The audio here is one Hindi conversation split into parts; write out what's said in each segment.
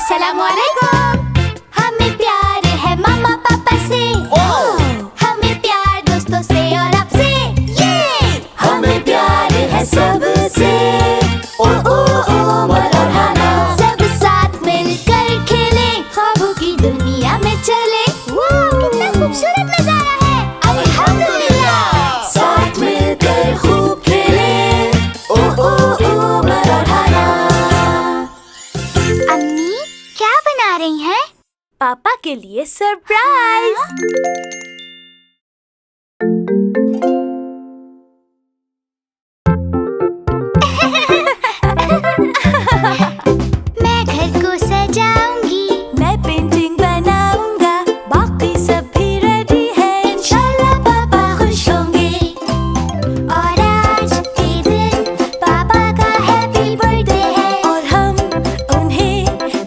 अस्सलामुअलैकुम। हमें प्यार है मामा पापा से, हमें प्यार दोस्तों से और आपसे, ये हमें प्यार है सबसे। ओ उमर और हाना, सब साथ मिलकर खेले, ख्वाबों की दुनिया में चले। कितना खूबसूरत नजारा है, अल्हम्दुलिल्लाह। साथ मिलकर खूब खेले, ओ उमर और हाना। अम्मी क्या बना रही हैं? पापा के लिए सरप्राइज। मैं घर को सजाऊंगी, मैं पेंटिंग बनाऊंगा, बाकी सब भी रेडी है। इंशाल्लाह पापा खुश होंगे। और आज के दिन पापा का हैप्पी बर्थडे है, और हम उन्हें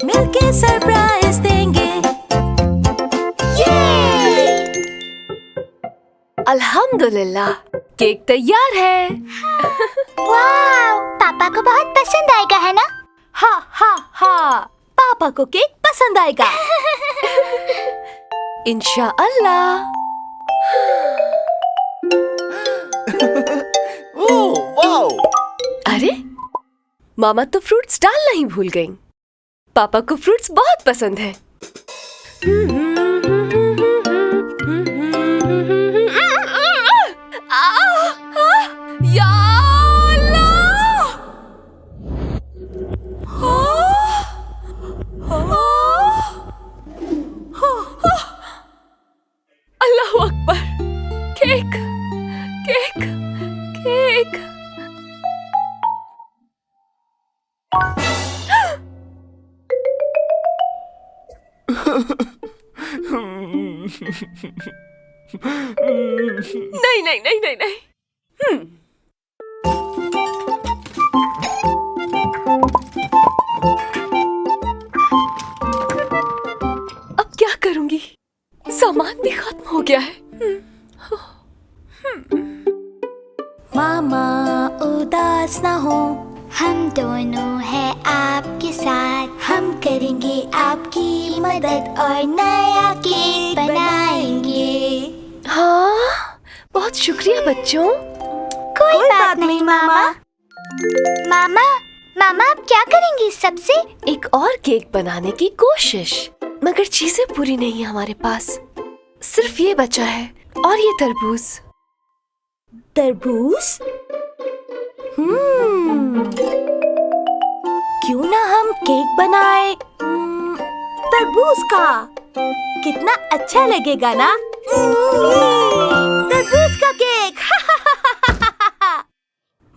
मिलके सरप्राइज देंगे। अल्हम्दुलिल्लाह, केक तैयार है। वाव, पापा को बहुत पसंद आएगा है ना? हा हा हा, पापा को केक पसंद आएगा। इंशाअल्लाह। वाओ! अरे, मामा तो फ्रूट्स डालना ही भूल गईं। पापा को फ्रूट्स बहुत पसंद है। या अल्लाह! अल्लाहू अकबर! Cake, cake, cake. नहीं नहीं नहीं नहीं नहीं। अब क्या करूंगी? सामान भी खत्म हो गया है। मामा उदास ना हो, हम दोनों हैं आपके साथ, हम करेंगे आपकी मदद और नया केक बनाएंगे। हाँ, बहुत शुक्रिया बच्चों। कोई बात नहीं मामा। मामा, मामा आप क्या करेंगी इस सब से? एक और केक बनाने की कोशिश, मगर चीजें पूरी नहीं है हमारे पास। सिर्फ ये बचा है और ये तरबूज। तरबूज? क्यों ना हम केक बनाए तरबूज का? कितना अच्छा लगेगा ना? तरबूज का केक।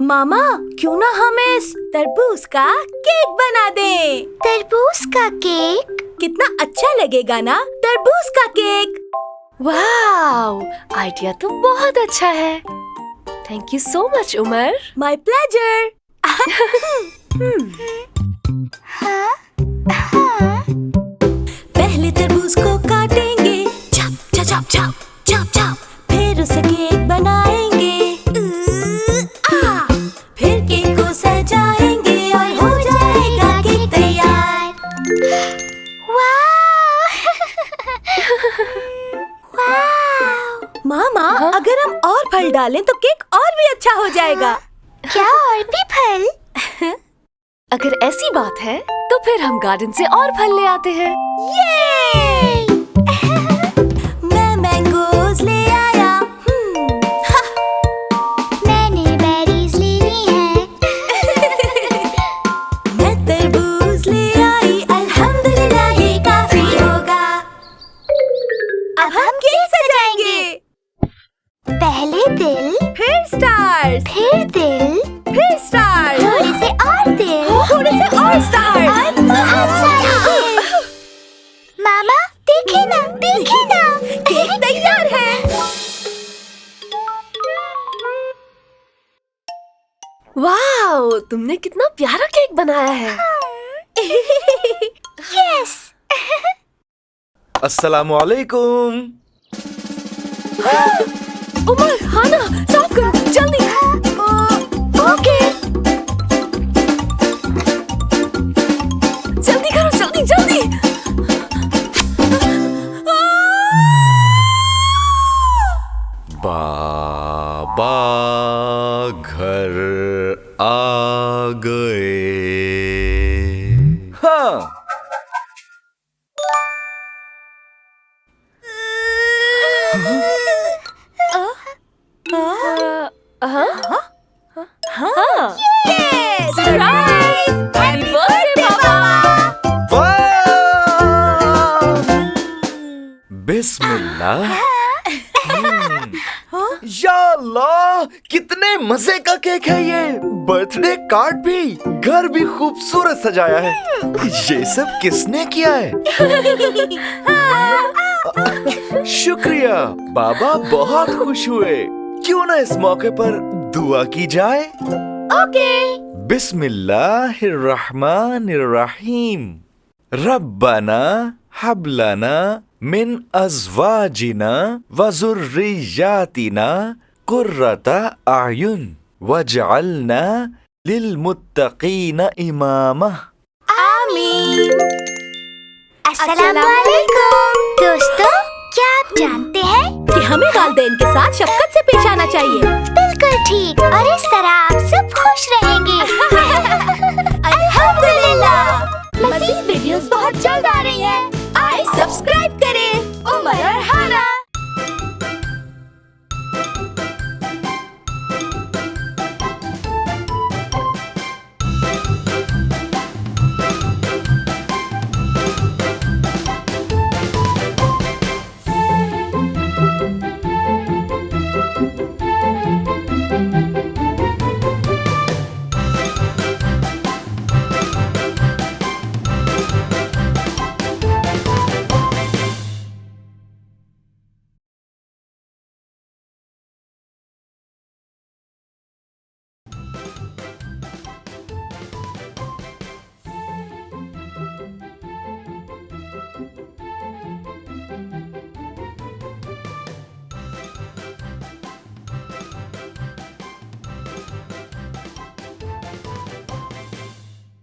मामा, क्यों ना हम इस तरबूज का केक बना दें? तरबूज का केक? कितना अच्छा लगेगा ना तरबूज का केक। वाओ, आइडिया तो बहुत अच्छा है। Thank you so much Umar. My pleasure. हाँ? हाँ? पहले तरबूज को काटेंगे, chop chop chop chop chop chop, फिर उसे केक बनाएंगे। फिर केक को सजाएंगे और हो जाएगा केक तैयार। वाव! मामा, अगर हम और फल डालें तो केक और भी अच्छा हो जाएगा। क्या और भी फल? अगर ऐसी बात है तो फिर हम गार्डन से और फल ले आते हैं। ये! मैं मैंगोज ले आया। मैंने बेरीज ले ली हैं। मैं तरबूज ले आई, अल्हम्दुलिल्लाह ये काफी होगा। अब हम केक सजाएंगे। पहले दिल, फिर स्टार्स, फिर दिल, फिर स्टार्स, थोड़े से और दिल, थोड़े से और स्टार्स, और बहुत सारे दिल। मामा देखे ना, देखे ना, केक तैयार है। वाओ, तुमने कितना प्यारा केक बनाया है। यस। अस्सलामुअलैकुम। उमर, हाना, साफ करो जल्दी। ओके। जल्दी करो, जल्दी जल्दी। हाँ। बिस्मिल्लाह। या अल्लाह, कितने मजे का केक है ये। बर्थडे कार्ड भी, घर भी खूबसूरत सजाया है। ये सब किसने किया है? शुक्रिया बाबा, बहुत खुश हुए। क्यों ना इस मौके पर दुआ की जाए? ओके। बिस्मिल्लाहिर्रहमानिर्रहीम। रब्बना हबलना मिन अज़वाजिना व ज़ुर्रिय्यातिना कुर्रता अयुन वजअलना लिलमुत्तक़ीना इमामा। आमीन। अस्सलामुअलैकुम। दोस्तों, क्या आप जानते हैं कि हमें वालिदैन के साथ शफ़क़त से पेश आना चाहिए? बिल्कुल ठीक, और इस तरह आप सब खुश रहेंगे। अल्हम्दुलिल्लाह।